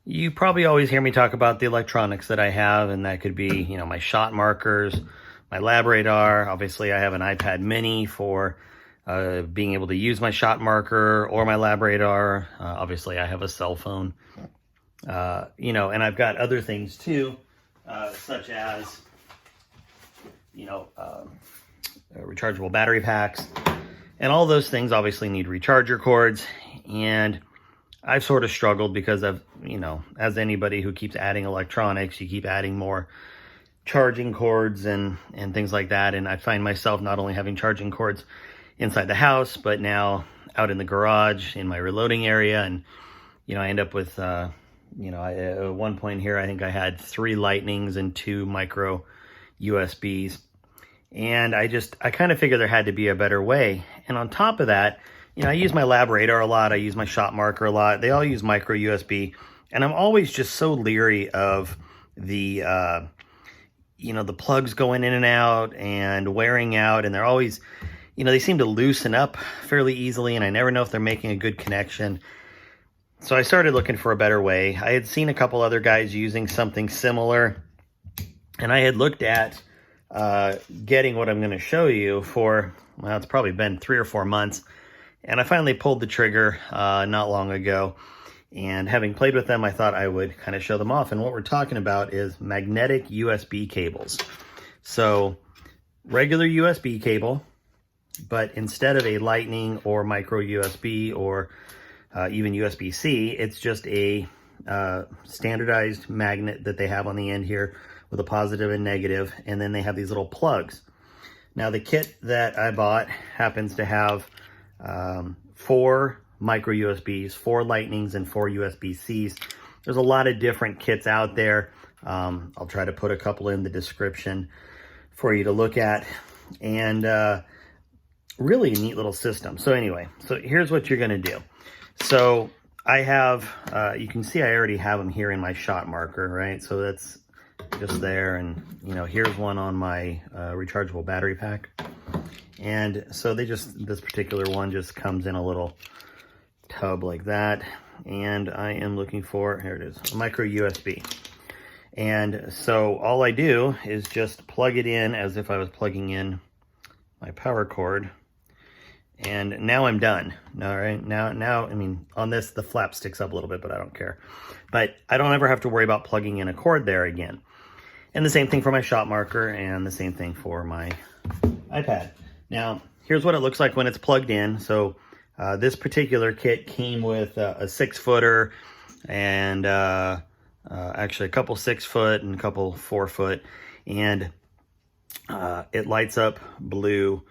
You probably always hear me talk about the electronics that I have, and that could be, my shot markers, my lab radar. Obviously, I have an iPad mini for being able to use my shot marker or my lab radar. Obviously, I have a cell phone, and I've got other things too, such as, rechargeable battery packs. And all those things obviously need recharger cords. And I've sort of struggled because of, as anybody who keeps adding electronics, you keep adding more charging cords and things like that. And I find myself not only having charging cords inside the house, but now out in the garage in my reloading area. And, I end up with, at one point here, I think I had 3 lightnings and 2 micro USBs. And I kind of figured there had to be a better way. And on top of that, I use my lab radar a lot. I use my shot marker a lot. They all use micro USB. And I'm always just so leery of the, the plugs going in and out and wearing out. And they're always, they seem to loosen up fairly easily. And I never know if they're making a good connection. So I started looking for a better way. I had seen a couple other guys using something similar. And I had looked at getting what I'm going to show you for, well, it's probably been 3 or 4 months. And I finally pulled the trigger not long ago. And having played with them, I thought I would kind of show them off. And what we're talking about is magnetic USB cables. So regular USB cable, but instead of a lightning or micro USB or even USB-C, it's just a standardized magnet that they have on the end here with a positive and negative. And then they have these little plugs. Now the kit that I bought happens to have 4 micro USBs, 4 lightnings, and 4 USB-Cs. There's a lot of different kits out there. I'll try to put a couple in the description for you to look at. And really neat little system. So anyway, so here's what you're going to do. So I have, you can see I already have them here in my shot marker, right? So that's just there. And, here's one on my rechargeable battery pack. And so this particular one just comes in a little tub like that. And I am looking for, here it is, a micro USB. And so all I do is just plug it in as if I was plugging in my power cord. And now I'm done. All right. Now, I mean, on this, the flap sticks up a little bit, but I don't care. But I don't ever have to worry about plugging in a cord there again. And the same thing for my shot marker and the same thing for my iPad. Now, here's what it looks like when it's plugged in. So this particular kit came with a 6-footer and actually a couple 6-foot and a couple 4-foot. And it lights up blue.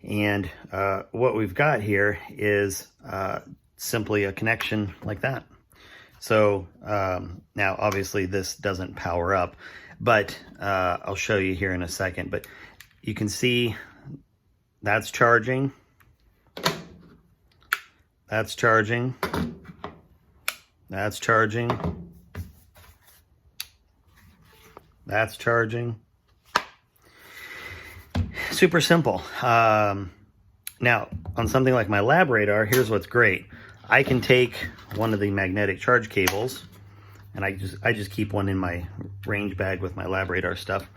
And what we've got here is simply a connection like that. So now obviously this doesn't power up, but I'll show you here in a second. But you can see that's charging. That's charging. That's charging. That's charging. Super simple. Now, on something like my lab radar, here's what's great. I can take one of the magnetic charge cables, and I just keep one in my range bag with my lab radar stuff.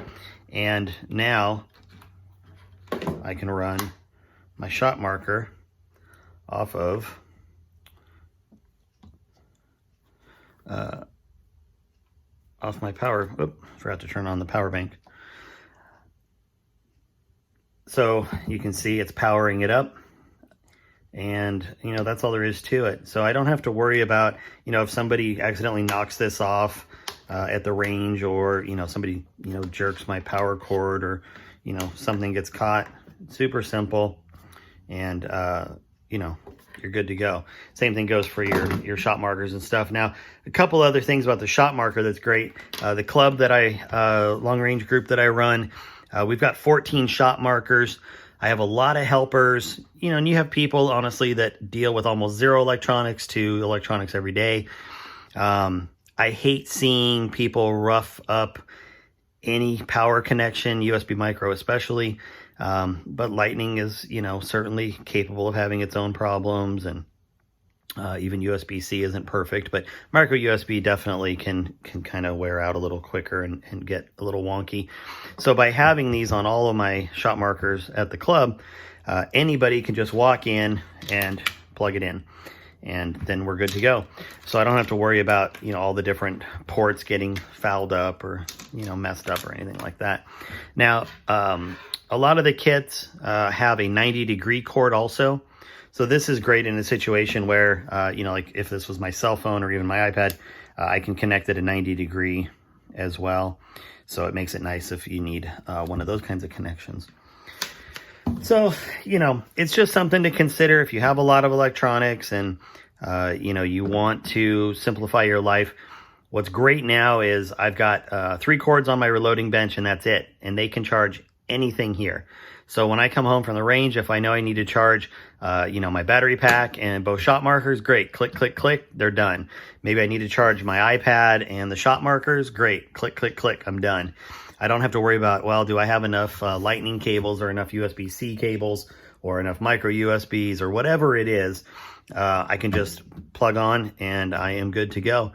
And now I can run my shot marker off of my power. Oop, forgot to turn on the power bank. So you can see it's powering it up, and that's all there is to it. So I don't have to worry about if somebody accidentally knocks this off at the range, or somebody jerks my power cord, or something gets caught. It's super simple, and you're good to go. Same thing goes for your shot markers and stuff. Now, a couple other things about the shot marker that's great. The club that long range group that I run, we've got 14 shot markers. I have a lot of helpers, and you have people, honestly, that deal with almost zero electronics to electronics every day. I hate seeing people rough up any power connection, USB micro especially. But lightning is, certainly capable of having its own problems. And Even USB-C isn't perfect, but micro USB definitely can kind of wear out a little quicker and get a little wonky. So by having these on all of my shot markers at the club, anybody can just walk in and plug it in, and then we're good to go. So I don't have to worry about, you know, all the different ports getting fouled up or, you know, messed up or anything like that. Now, a lot of the kits have a 90-degree cord also. So this is great in a situation where, you know, like if this was my cell phone or even my iPad, I can connect it at 90-degree as well. So it makes it nice if you need one of those kinds of connections. So, you know, it's just something to consider if you have a lot of electronics and, you know, you want to simplify your life. What's great now is I've got 3 cords on my reloading bench and that's it. And they can charge anything here. So when I come home from the range, if I know I need to charge, you know, my battery pack and both shot markers, great. Click, click, click, they're done. Maybe I need to charge my iPad and the shot markers, great. Click, click, click, I'm done. I don't have to worry about, well, do I have enough lightning cables or enough USB-C cables or enough micro USBs or whatever it is. I can just plug on and I am good to go.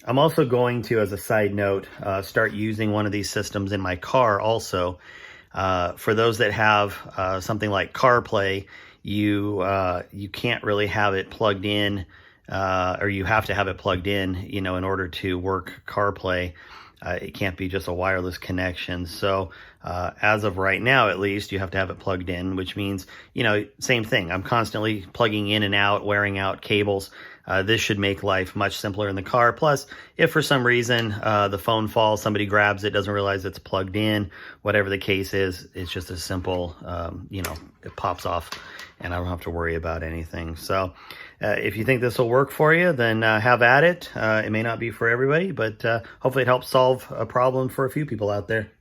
I'm also going to, as a side note, start using one of these systems in my car also. For those that have something like CarPlay, you can't really have it plugged in, or you have to have it plugged in, you know, in order to work CarPlay. It can't be just a wireless connection. So as of right now, at least, you have to have it plugged in, which means, you know, same thing. I'm constantly plugging in and out, wearing out cables. This should make life much simpler in the car. Plus, if for some reason the phone falls, somebody grabs it, doesn't realize it's plugged in, whatever the case is, it's just a simple, you know, it pops off and I don't have to worry about anything. So if you think this will work for you, then have at it. It may not be for everybody, but hopefully it helps solve a problem for a few people out there.